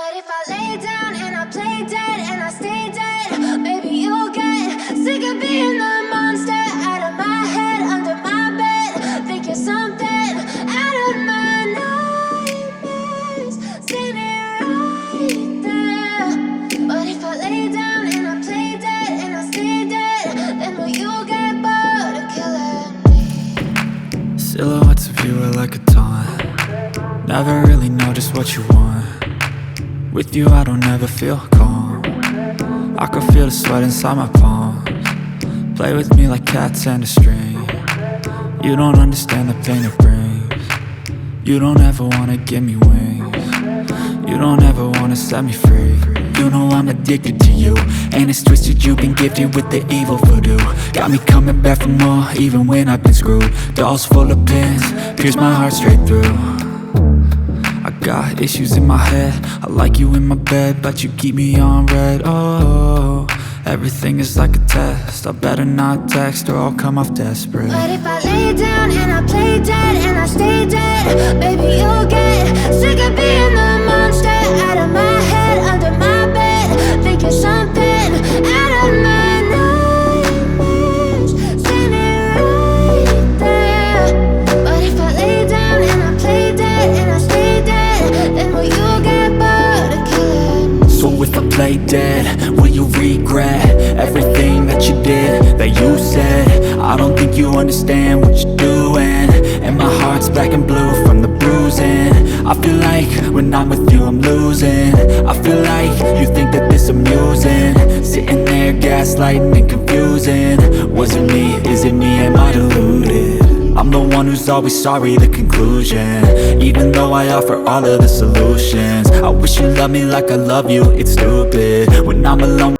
But if I lay down and I play dead and I stay dead, maybe you'll get sick of being the monster out of my head, under my bed. Think you're something out of my nightmares, standing right there. But if I lay down and I play dead and I stay dead, then will you get bored of killing me? Silhouettes of you are like a taunt. Never really know just what you want. With you I don't ever feel calm. I can feel the sweat inside my palms. Play with me like cats and a string. You don't understand the pain it brings. You don't ever wanna give me wings. You don't ever wanna set me free. You know I'm addicted to you, and it's twisted, you've been gifted with the evil voodoo. Got me coming back for more, even when I've been screwed. Dolls full of pins, pierce my heart straight through. I got issues in my head, I like you in my bed, but you keep me on red. Oh, everything is like a test, I better not text or I'll come off desperate. But if I lay down and I play dead and I stay dead, baby you'll get sick of being the monster out of my head, under my bed. Think you're something out of my nightmares, standing right there. But if I lay down and I play dead and I stay dead, then will you get bored of killing me? So if I play dead, will you regret everything that you did, that you said? I don't think you understand what you're doing, and my heart's black and blue from the bruising. I feel like when I'm with you I'm losing. I feel like you think that this amusing, sitting there gaslighting and confusing. Was it me? Is it me? Am I deluded? I'm the one who's always sorry, the conclusion. Even though I offer all of the solutions, I wish you loved me like I love you, it's stupid. When I'm alone,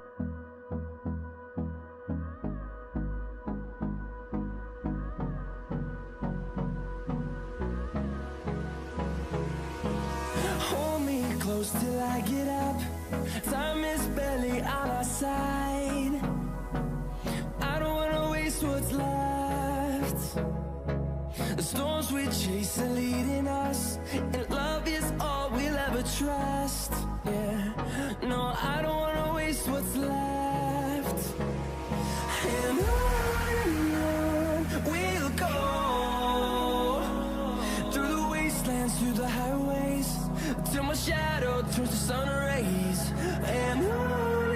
hold me close till I get up. Time is barely on our side. I don't wanna waste what's left. The storms we chase are leading us, and love is all we'll ever trust. Yeah, no, I don't wanna waste what's left. And on we'll go, through the wastelands, through the highways, till my shadow turns to sun rays. And on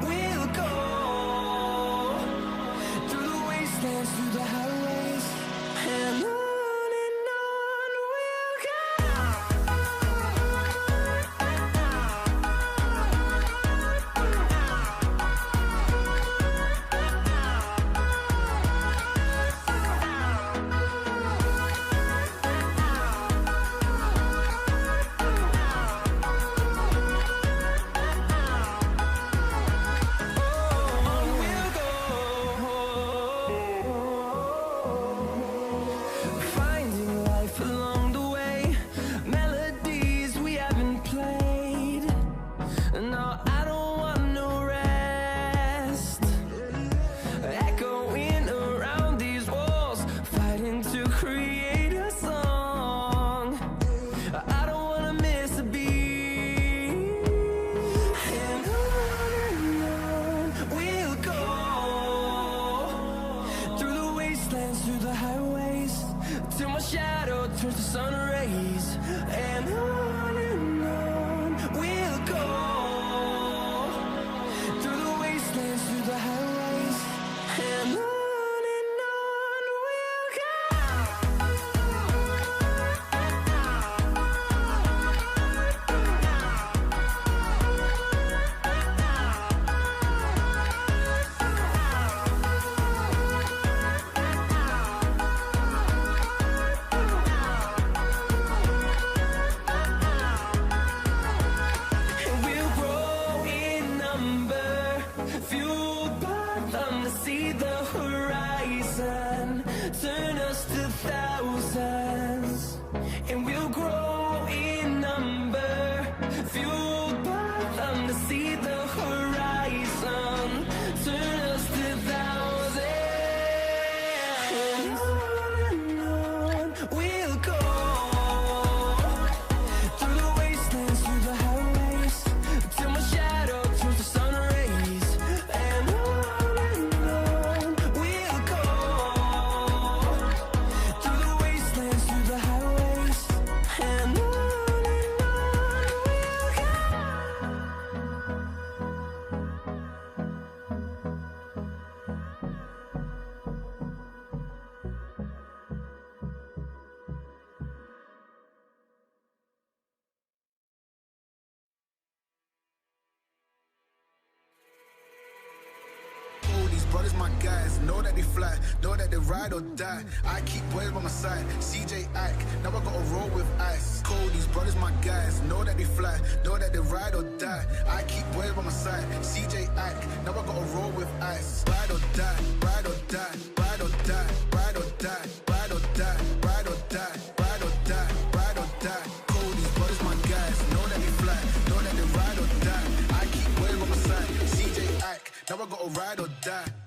we'll go, through the wastelands, through the highways, and on we'll go. my guys, know that they fly, know that they ride or die. I keep boys by my side, CJ Ike, now I gotta roll with ice. Cody's brothers, my guys, know that they fly, know that they ride or die. I keep boys by my side, CJ Ike, now I gotta roll with ice. Ride or die, ride or die, ride or die, ride or die, ride or die, ride or die, ride or die, ride or die. Cody's brothers, my guys, know that they fly, know that they ride or die. I keep boys by my side, CJ Ike, now I gotta ride or die.